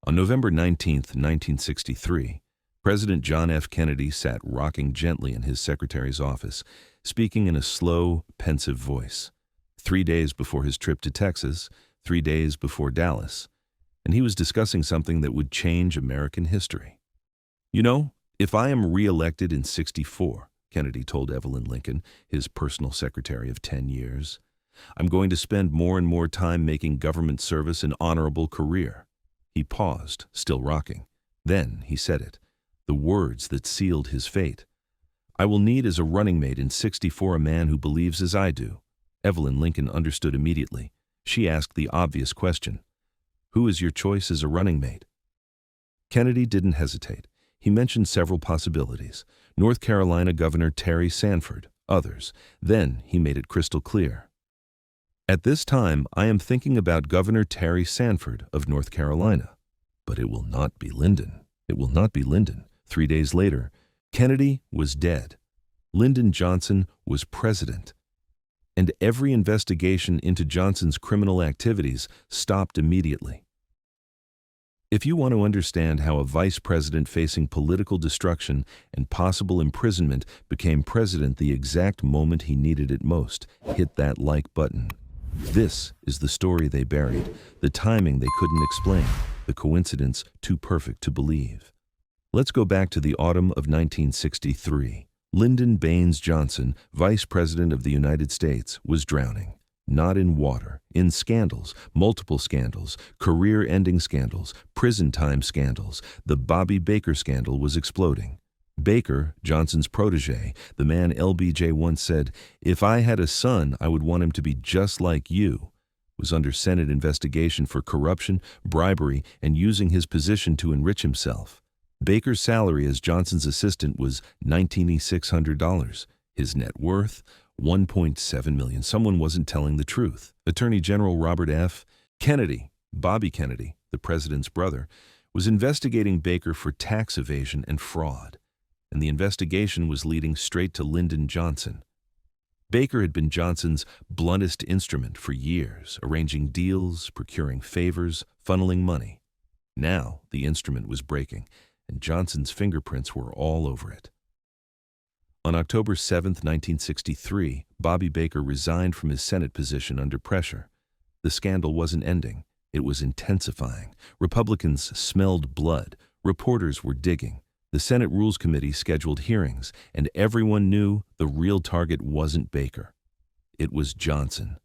On November 19, 1963, President John F. Kennedy sat rocking gently in his secretary's office, speaking in a slow, pensive voice. 3 days before his trip to Texas, 3 days before Dallas, and he was discussing something that would change American history. "You know, if I am re-elected in '64, Kennedy told Evelyn Lincoln, his personal secretary of 10 years, "I'm going to spend more and more time making government service an honorable career." He paused, still rocking. Then he said it, the words that sealed his fate. "I will need as a running mate in '64 a man who believes as I do." Evelyn Lincoln understood immediately. She asked the obvious question. "Who is your choice as a running mate?" Kennedy didn't hesitate. He mentioned several possibilities. North Carolina Governor Terry Sanford, others. Then he made it crystal clear. "At this time, I am thinking about Governor Terry Sanford of North Carolina. But it will not be Lyndon. It will not be Lyndon." 3 days later, Kennedy was dead. Lyndon Johnson was president. And every investigation into Johnson's criminal activities stopped immediately. If you want to understand how a vice president facing political destruction and possible imprisonment became president the exact moment he needed it most, hit that like button. This is the story they buried, the timing they couldn't explain, the coincidence too perfect to believe. Let's go back to the autumn of 1963. Lyndon Baines Johnson, Vice President of the United States, was drowning. Not in water, in scandals, multiple scandals, career-ending scandals, prison time scandals. The Bobby Baker scandal was exploding. Baker, Johnson's protege, the man LBJ once said, "If I had a son, I would want him to be just like you," was under Senate investigation for corruption, bribery, and using his position to enrich himself. Baker's salary as Johnson's assistant was $1,900. His net worth, $1.7 million. Someone wasn't telling the truth. Attorney General Robert F. Kennedy, Bobby Kennedy, the president's brother, was investigating Baker for tax evasion and fraud, and the investigation was leading straight to Lyndon Johnson. Baker had been Johnson's bluntest instrument for years, arranging deals, procuring favors, funneling money. Now the instrument was breaking, and Johnson's fingerprints were all over it. On October 7, 1963, Bobby Baker resigned from his Senate position under pressure. The scandal wasn't ending. It was intensifying. Republicans smelled blood. Reporters were digging. The Senate Rules Committee scheduled hearings, and everyone knew the real target wasn't Baker. It was Johnson.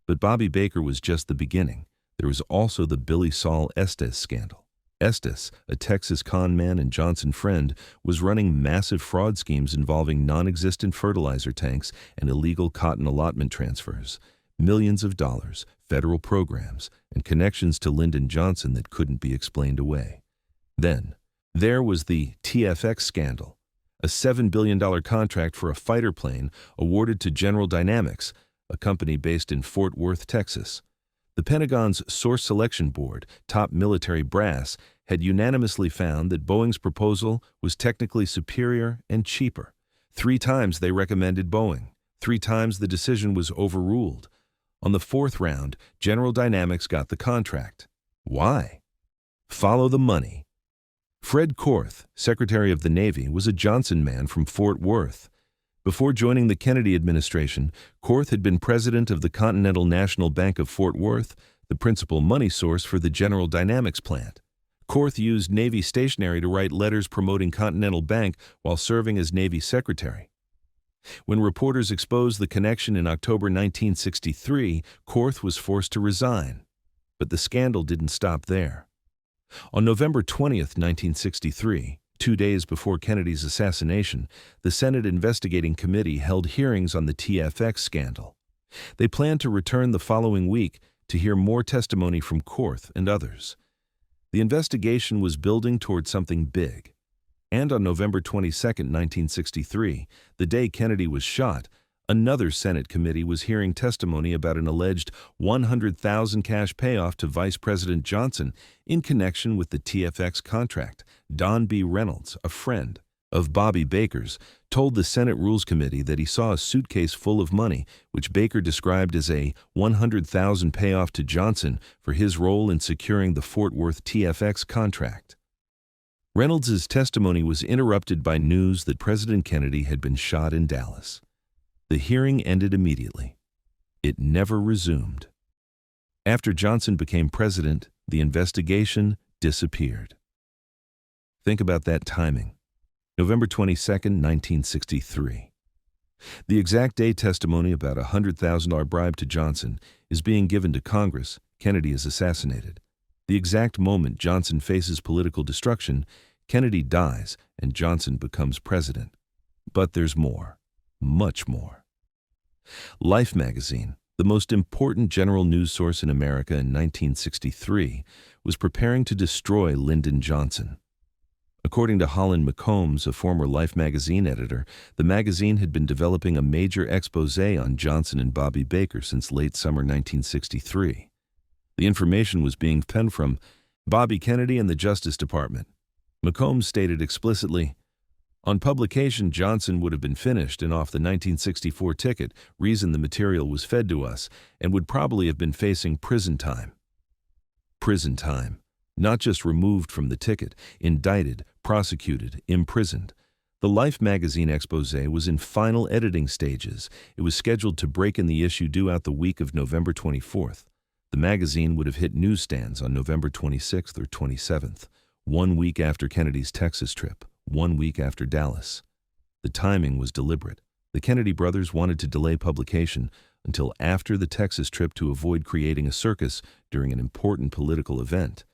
But Bobby Baker was just the beginning. There was also the Billie Sol Estes scandal. Estes, a Texas con man and Johnson friend, was running massive fraud schemes involving non-existent fertilizer tanks and illegal cotton allotment transfers, millions of dollars, federal programs, and connections to Lyndon Johnson that couldn't be explained away. Then, there was the TFX scandal, a $7 billion contract for a fighter plane awarded to General Dynamics, a company based in Fort Worth, Texas. The Pentagon's Source Selection Board, top military brass, had unanimously found that Boeing's proposal was technically superior and cheaper. 3 times they recommended Boeing. 3 times the decision was overruled. On the 4th round, General Dynamics got the contract. Why? Follow the money. Fred Korth, Secretary of the Navy, was a Johnson man from Fort Worth. Before joining the Kennedy administration, Korth had been president of the Continental National Bank of Fort Worth, the principal money source for the General Dynamics plant. Korth used Navy stationery to write letters promoting Continental Bank while serving as Navy Secretary. When reporters exposed the connection in October 1963, Korth was forced to resign. But the scandal didn't stop there. On November 20, 1963, 2 days before Kennedy's assassination, the Senate Investigating Committee held hearings on the TFX scandal. They planned to return the following week to hear more testimony from Korth and others. The investigation was building toward something big. And on November 22, 1963, the day Kennedy was shot, another Senate committee was hearing testimony about an alleged $100,000 cash payoff to Vice President Johnson in connection with the TFX contract. Don B. Reynolds, a friend, of Bobby Baker's, told the Senate Rules Committee that he saw a suitcase full of money, which Baker described as a $100,000 payoff to Johnson for his role in securing the Fort Worth TFX contract. Reynolds's testimony was interrupted by news that President Kennedy had been shot in Dallas. The hearing ended immediately. It never resumed. After Johnson became president, the investigation disappeared. Think about that timing. November 22, 1963. The exact day testimony about a $100,000 bribe to Johnson is being given to Congress. Kennedy is assassinated. The exact moment Johnson faces political destruction, Kennedy dies and Johnson becomes president. But there's more, much more. Life magazine, the most important general news source in America in 1963, was preparing to destroy Lyndon Johnson. According to Holland McCombs, a former Life magazine editor, the magazine had been developing a major exposé on Johnson and Bobby Baker since late summer 1963. The information was being penned from Bobby Kennedy and the Justice Department. McCombs stated explicitly, "On publication, Johnson would have been finished and off the 1964 ticket, reason the material was fed to us, and would probably have been facing prison time." Prison time. Not just removed from the ticket, indicted, prosecuted, imprisoned. The Life magazine exposé was in final editing stages. It was scheduled to break in the issue due out the week of November 24th. The magazine would have hit newsstands on November 26th or 27th, 1 week after Kennedy's Texas trip, 1 week after Dallas. The timing was deliberate. The Kennedy brothers wanted to delay publication until after the Texas trip to avoid creating a circus during an important political event.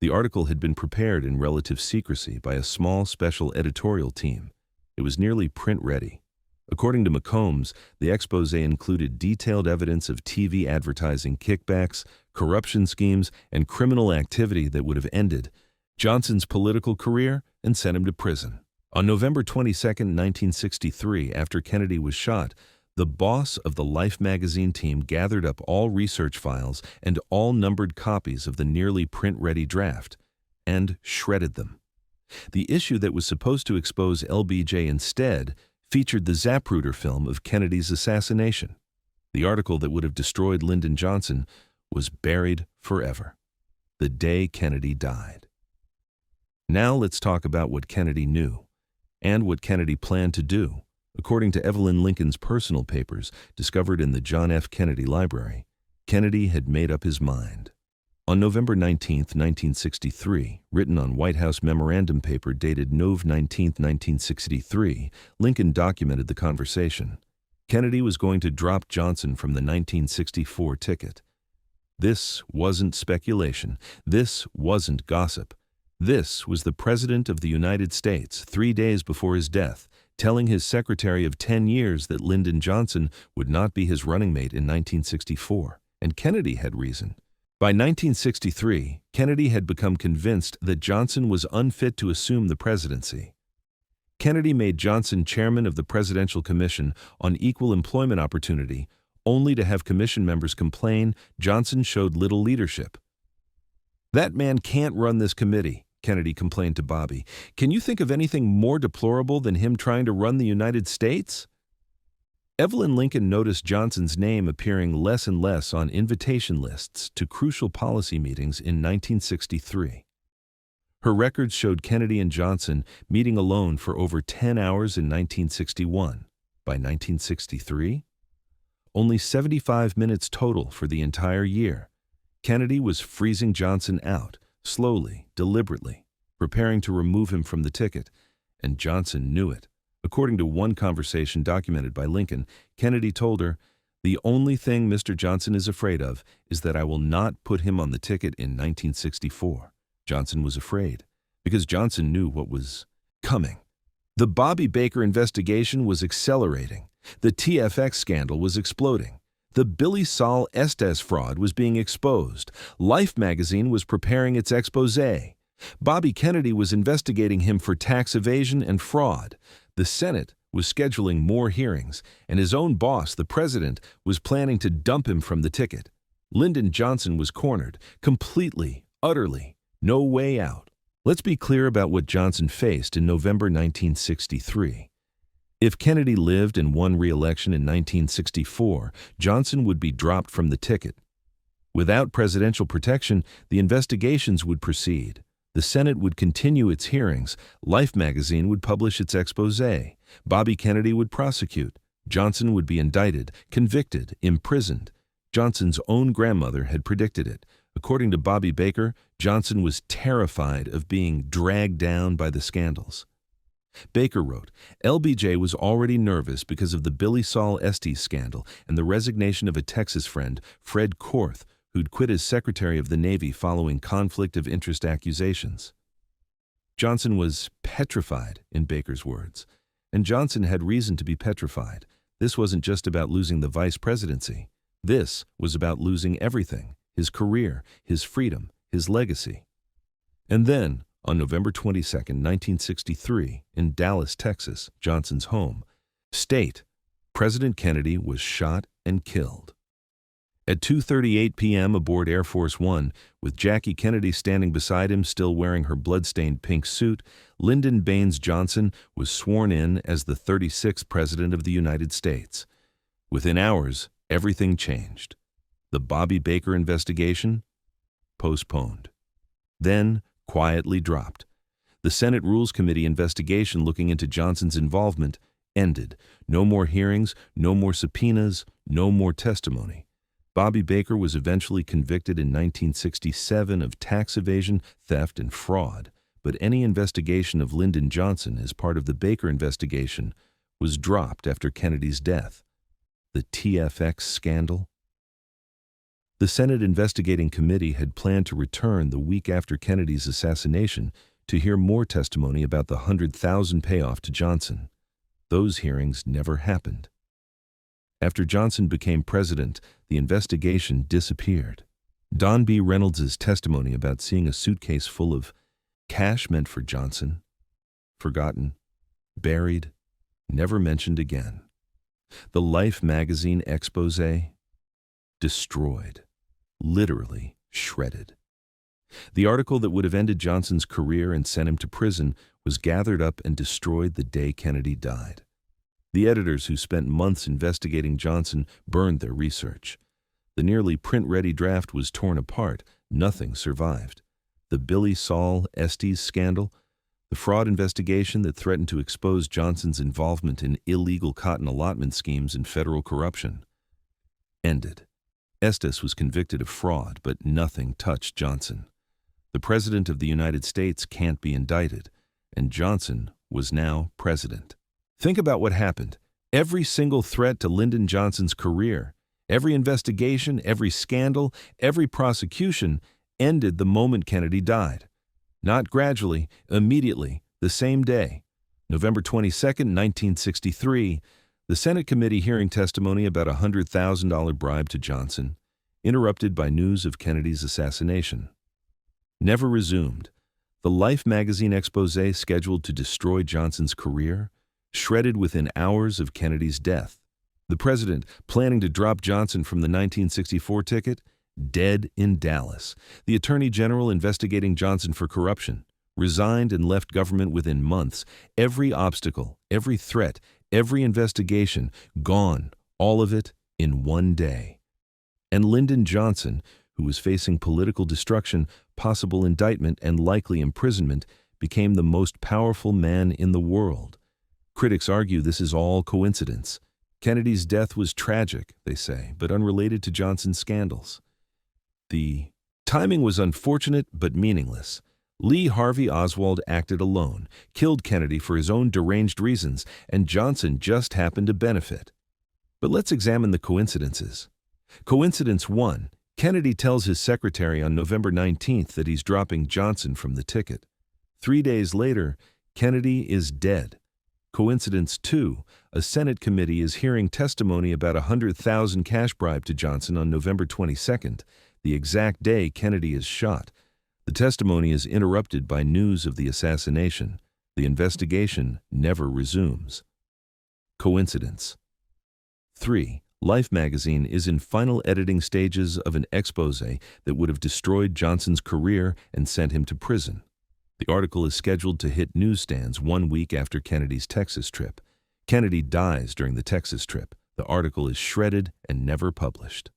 The article had been prepared in relative secrecy by a small special editorial team. It was nearly print-ready. According to McCombs, the exposé included detailed evidence of TV advertising kickbacks, corruption schemes, and criminal activity that would have ended Johnson's political career and sent him to prison. On November 22, 1963, after Kennedy was shot, the boss of the Life magazine team gathered up all research files and all numbered copies of the nearly print-ready draft and shredded them. The issue that was supposed to expose LBJ instead featured the Zapruder film of Kennedy's assassination. The article that would have destroyed Lyndon Johnson was buried forever, the day Kennedy died. Now let's talk about what Kennedy knew and what Kennedy planned to do. According to Evelyn Lincoln's personal papers discovered in the John F. Kennedy Library, Kennedy had made up his mind. On November 19, 1963, written on White House memorandum paper dated Nov 19, 1963, Lincoln documented the conversation. Kennedy was going to drop Johnson from the 1964 ticket. This wasn't speculation. This wasn't gossip. This was the President of the United States, 3 days before his death, telling his secretary of 10 years that Lyndon Johnson would not be his running mate in 1964. And Kennedy had reason. By 1963, Kennedy had become convinced that Johnson was unfit to assume the presidency. Kennedy made Johnson chairman of the Presidential Commission on Equal Employment Opportunity, only to have commission members complain Johnson showed little leadership. "That man can't run this committee," Kennedy complained to Bobby. "Can you think of anything more deplorable than him trying to run the United States?" Evelyn Lincoln noticed Johnson's name appearing less and less on invitation lists to crucial policy meetings in 1963. Her records showed Kennedy and Johnson meeting alone for over 10 hours in 1961. By 1963, only 75 minutes total for the entire year. Kennedy was freezing Johnson out, slowly, deliberately, preparing to remove him from the ticket, and Johnson knew it. According to one conversation documented by Lincoln, Kennedy told her, "The only thing Mr. Johnson is afraid of is that I will not put him on the ticket in 1964. Johnson was afraid, because Johnson knew what was coming. The Bobby Baker investigation was accelerating. The TFX scandal was exploding. The Billie Sol Estes fraud was being exposed. Life magazine was preparing its exposé. Bobby Kennedy was investigating him for tax evasion and fraud. The Senate was scheduling more hearings, and his own boss, the president, was planning to dump him from the ticket. Lyndon Johnson was cornered, completely, utterly, no way out. Let's be clear about what Johnson faced in November 1963. If Kennedy lived and won re-election in 1964, Johnson would be dropped from the ticket. Without presidential protection, the investigations would proceed. The Senate would continue its hearings, Life magazine would publish its exposé, Bobby Kennedy would prosecute, Johnson would be indicted, convicted, imprisoned. Johnson's own grandmother had predicted it. According to Bobby Baker, Johnson was terrified of being dragged down by the scandals. Baker wrote, LBJ was already nervous because of the Billie Sol Estes scandal and the resignation of a Texas friend, Fred Korth, who'd quit as Secretary of the Navy following conflict of interest accusations. Johnson was petrified, in Baker's words, and Johnson had reason to be petrified. This wasn't just about losing the vice presidency. This was about losing everything, his career, his freedom, his legacy. And then, on November 22, 1963, in Dallas, Texas, Johnson's home state, President Kennedy was shot and killed. At 2:38 p.m. aboard Air Force One, with Jackie Kennedy standing beside him still wearing her blood-stained pink suit, Lyndon Baines Johnson was sworn in as the 36th President of the United States. Within hours, everything changed. The Bobby Baker investigation? Postponed. Then, quietly dropped. The Senate Rules Committee investigation looking into Johnson's involvement ended. No more hearings, no more subpoenas, no more testimony. Bobby Baker was eventually convicted in 1967 of tax evasion, theft, and fraud, but any investigation of Lyndon Johnson as part of the Baker investigation was dropped after Kennedy's death. The TFX scandal? The Senate Investigating Committee had planned to return the week after Kennedy's assassination to hear more testimony about the $100,000 payoff to Johnson. Those hearings never happened. After Johnson became president, the investigation disappeared. Don B. Reynolds' testimony about seeing a suitcase full of cash meant for Johnson, forgotten, buried, never mentioned again. The Life magazine exposé, destroyed, literally shredded. The article that would have ended Johnson's career and sent him to prison was gathered up and destroyed the day Kennedy died. The editors who spent months investigating Johnson burned their research. The nearly print-ready draft was torn apart. Nothing survived. The Billie Sol Estes scandal, the fraud investigation that threatened to expose Johnson's involvement in illegal cotton allotment schemes and federal corruption, ended. Estes was convicted of fraud, but nothing touched Johnson. The President of the United States can't be indicted, and Johnson was now president. Think about what happened. Every single threat to Lyndon Johnson's career, every investigation, every scandal, every prosecution ended the moment Kennedy died. Not gradually, immediately, the same day. November 22, 1963, the Senate committee hearing testimony about a $100,000 bribe to Johnson, interrupted by news of Kennedy's assassination. Never resumed. The Life magazine exposé scheduled to destroy Johnson's career, shredded within hours of Kennedy's death. The president, planning to drop Johnson from the 1964 ticket, dead in Dallas. The attorney general investigating Johnson for corruption, resigned and left government within months. Every obstacle, every threat, every investigation, gone, all of it in one day. And Lyndon Johnson, who was facing political destruction, possible indictment, and likely imprisonment, became the most powerful man in the world. Critics argue this is all coincidence. Kennedy's death was tragic, they say, but unrelated to Johnson's scandals. The timing was unfortunate but meaningless. Lee Harvey Oswald acted alone, killed Kennedy for his own deranged reasons, and Johnson just happened to benefit. But let's examine the coincidences. Coincidence 1. Kennedy tells his secretary on November 19th that he's dropping Johnson from the ticket. 3 days later, Kennedy is dead. Coincidence 2. A Senate committee is hearing testimony about a $100,000 cash bribe to Johnson on November 22nd, the exact day Kennedy is shot. The testimony is interrupted by news of the assassination. The investigation never resumes. Coincidence. 3. Life magazine is in final editing stages of an exposé that would have destroyed Johnson's career and sent him to prison. The article is scheduled to hit newsstands 1 week after Kennedy's Texas trip. Kennedy dies during the Texas trip. The article is shredded and never published.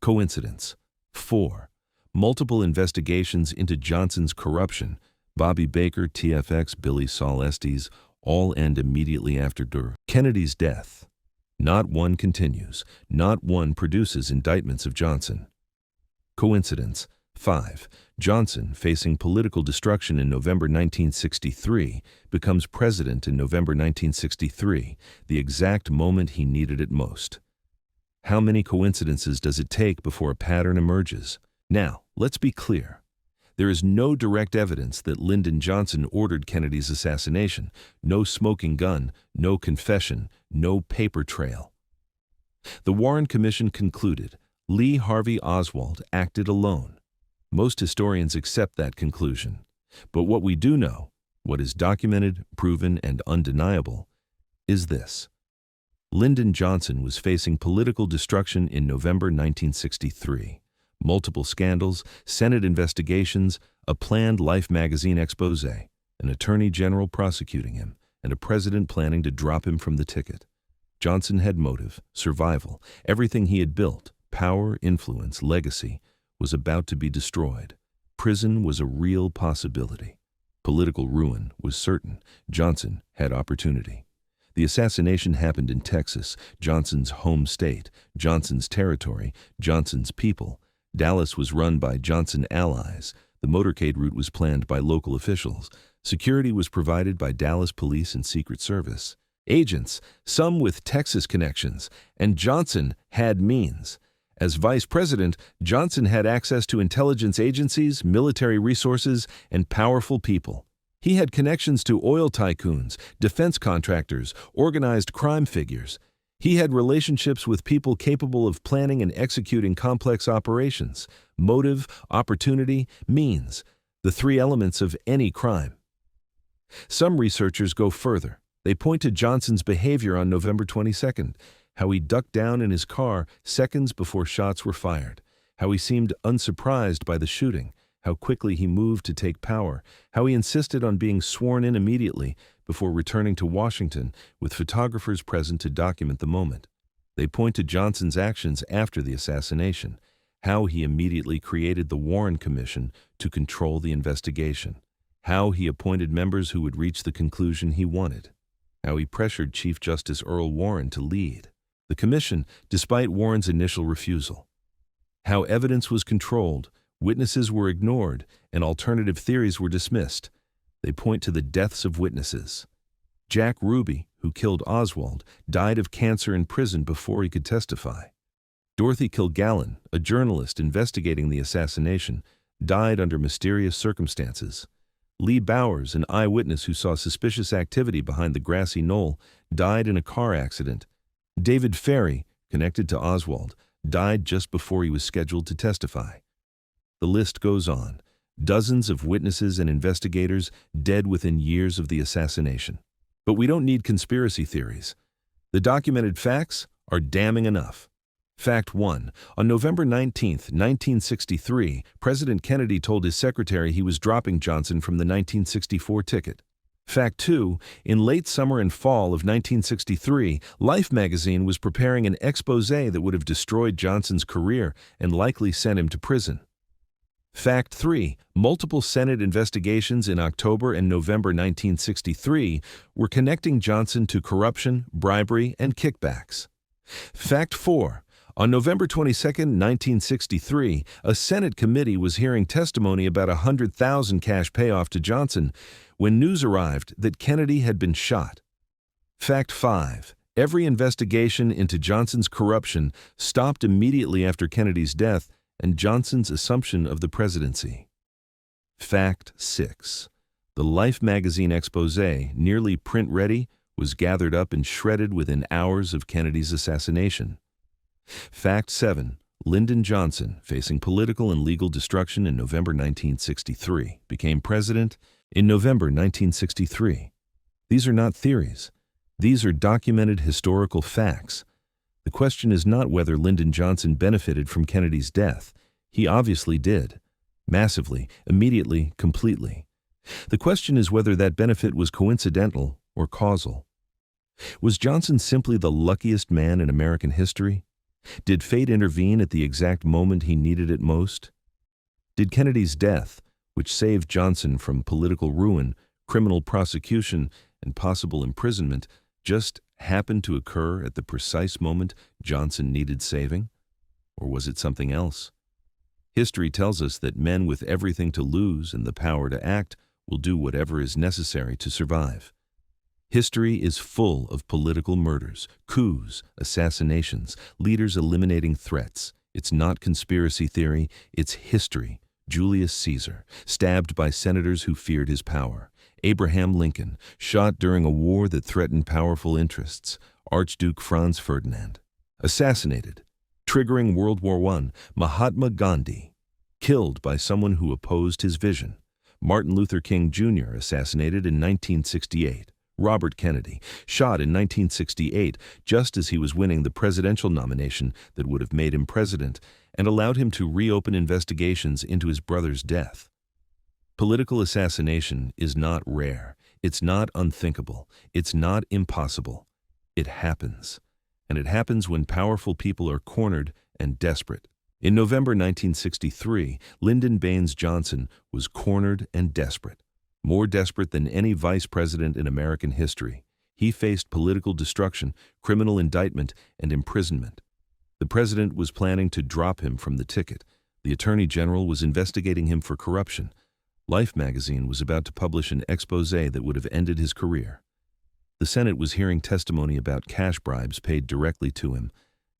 Coincidence. 4. Multiple investigations into Johnson's corruption. Bobby Baker, TFX, Billie Sol Estes, all end immediately after Kennedy's death. Not one continues. Not one produces indictments of Johnson. Coincidence. 5. Johnson, facing political destruction in November 1963, becomes president in November 1963, the exact moment he needed it most. How many coincidences does it take before a pattern emerges? Now, let's be clear. There is no direct evidence that Lyndon Johnson ordered Kennedy's assassination. No smoking gun, no confession, no paper trail. The Warren Commission concluded Lee Harvey Oswald acted alone. Most historians accept that conclusion. But what we do know, what is documented, proven, and undeniable, is this. Lyndon Johnson was facing political destruction in November 1963. Multiple scandals, Senate investigations, a planned Life magazine exposé, an attorney general prosecuting him, and a president planning to drop him from the ticket. Johnson had motive, survival, everything he had built, power, influence, legacy, was about to be destroyed. Prison was a real possibility. Political ruin was certain. Johnson had opportunity. The assassination happened in Texas, Johnson's home state, Johnson's territory, Johnson's people. Dallas was run by Johnson allies. The motorcade route was planned by local officials. Security was provided by Dallas Police and Secret Service. Agents, some with Texas connections, and Johnson had means. As vice president, Johnson had access to intelligence agencies, military resources, and powerful people. He had connections to oil tycoons, defense contractors, organized crime figures. He had relationships with people capable of planning and executing complex operations. Motive, opportunity, means, the three elements of any crime. Some researchers go further. They point to Johnson's behavior on November 22nd, how he ducked down in his car seconds before shots were fired, how he seemed unsurprised by the shooting, how quickly he moved to take power, how he insisted on being sworn in immediately before returning to Washington with photographers present to document the moment. They point to Johnson's actions after the assassination, how he immediately created the Warren Commission to control the investigation, how he appointed members who would reach the conclusion he wanted, how he pressured Chief Justice Earl Warren to lead the commission despite Warren's initial refusal, how evidence was controlled, witnesses were ignored, and alternative theories were dismissed. They point to the deaths of witnesses. Jack Ruby, who killed Oswald, died of cancer in prison before he could testify. Dorothy Kilgallen, a journalist investigating the assassination, died under mysterious circumstances. Lee Bowers, an eyewitness who saw suspicious activity behind the grassy knoll, died in a car accident. David Ferry, connected to Oswald, died just before he was scheduled to testify. The list goes on. Dozens of witnesses and investigators dead within years of the assassination. But we don't need conspiracy theories. The documented facts are damning enough. Fact 1. On November 19, 1963, President Kennedy told his secretary he was dropping Johnson from the 1964 ticket. Fact 2. In late summer and fall of 1963, Life magazine was preparing an exposé that would have destroyed Johnson's career and likely sent him to prison. Fact 3. Multiple Senate investigations in October and November 1963 were connecting Johnson to corruption, bribery, and kickbacks. Fact 4. On November 22, 1963, a Senate committee was hearing testimony about a $100,000 cash payoff to Johnson when news arrived that Kennedy had been shot. Fact 5. Every investigation into Johnson's corruption stopped immediately after Kennedy's death and Johnson's assumption of the presidency. Fact 6. The Life magazine exposé, nearly print-ready, was gathered up and shredded within hours of Kennedy's assassination. Fact 7. Lyndon Johnson, facing political and legal destruction in November 1963, became president in November 1963. These are not theories. These are documented historical facts. The question is not whether Lyndon Johnson benefited from Kennedy's death. He obviously did. Massively, immediately, completely. The question is whether that benefit was coincidental or causal. Was Johnson simply the luckiest man in American history? Did fate intervene at the exact moment he needed it most? Did Kennedy's death, which saved Johnson from political ruin, criminal prosecution, and possible imprisonment, just happen to occur at the precise moment Johnson needed saving? Or was it something else? History tells us that men with everything to lose and the power to act will do whatever is necessary to survive. History is full of political murders, coups, assassinations, leaders eliminating threats. It's not conspiracy theory, it's history. Julius Caesar, stabbed by senators who feared his power. Abraham Lincoln, shot during a war that threatened powerful interests. Archduke Franz Ferdinand, assassinated, triggering World War I. Mahatma Gandhi, killed by someone who opposed his vision. Martin Luther King Jr., assassinated in 1968. Robert Kennedy, shot in 1968 just as he was winning the presidential nomination that would have made him president and allowed him to reopen investigations into his brother's death. Political assassination is not rare. It's not unthinkable. It's not impossible. It happens. And it happens when powerful people are cornered and desperate. In November 1963, Lyndon Baines Johnson was cornered and desperate. More desperate than any vice president in American history. He faced political destruction, criminal indictment, and imprisonment. The president was planning to drop him from the ticket. The attorney general was investigating him for corruption. Life magazine was about to publish an exposé that would have ended his career. The Senate was hearing testimony about cash bribes paid directly to him.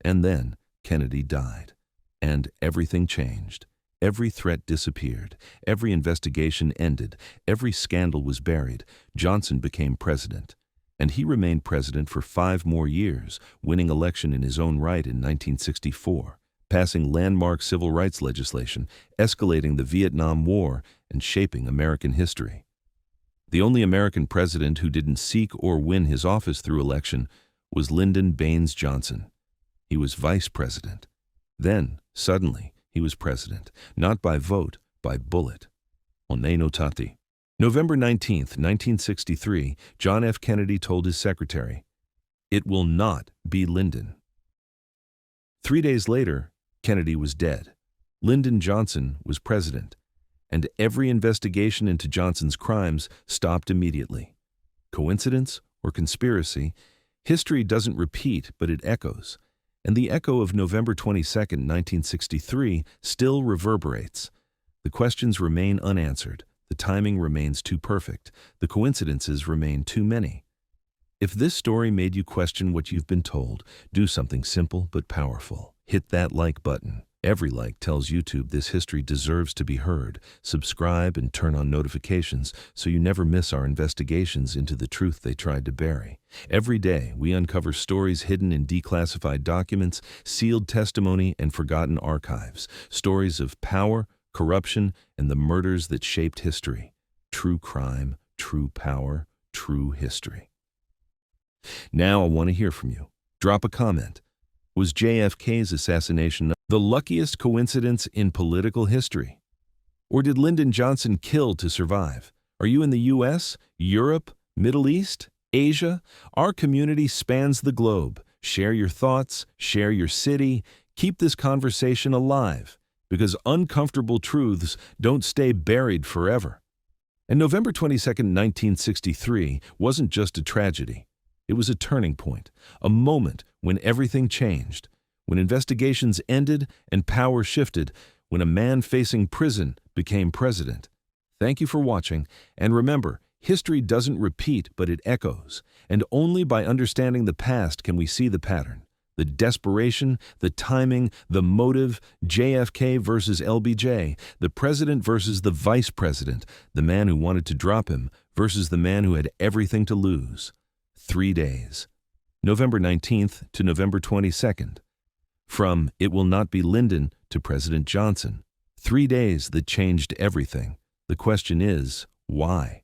And then Kennedy died. And everything changed. Every threat disappeared. Every investigation ended. Every scandal was buried. Johnson became president. And he remained president for 5 more years, winning election in his own right in 1964, passing landmark civil rights legislation, escalating the Vietnam War, and shaping American history. The only American president who didn't seek or win his office through election was Lyndon Baines Johnson. He was vice president. Then, suddenly, he was president, not by vote, by bullet. Onei no tati. November 19, 1963, John F. Kennedy told his secretary, "It will not be Lyndon." 3 days later, Kennedy was dead. Lyndon Johnson was president, and every investigation into Johnson's crimes stopped immediately. Coincidence or conspiracy? History doesn't repeat, but it echoes. And the echo of November 22, 1963, still reverberates. The questions remain unanswered. The timing remains too perfect. The coincidences remain too many. If this story made you question what you've been told, do something simple but powerful. Hit that like button. Every like tells YouTube this history deserves to be heard. Subscribe and turn on notifications so you never miss our investigations into the truth they tried to bury. Every day, we uncover stories hidden in declassified documents, sealed testimony, and forgotten archives. Stories of power, corruption, and the murders that shaped history. True crime, true power, true history. Now I want to hear from you. Drop a comment. Was JFK's assassination the luckiest coincidence in political history? Or did Lyndon Johnson kill to survive? Are you in the US, Europe, Middle East, Asia? Our community spans the globe. Share your thoughts, share your city, keep this conversation alive, because uncomfortable truths don't stay buried forever. And November 22, 1963 wasn't just a tragedy. It was a turning point, a moment when everything changed, when investigations ended and power shifted, when a man facing prison became president. Thank you for watching, and remember, history doesn't repeat, but it echoes, and only by understanding the past can we see the pattern. The desperation, the timing, the motive, JFK versus LBJ, the president versus the vice president, the man who wanted to drop him versus the man who had everything to lose. 3 days. November 19th to November 22nd. From "It will not be Lyndon" to President Johnson. 3 days that changed everything. The question is, why?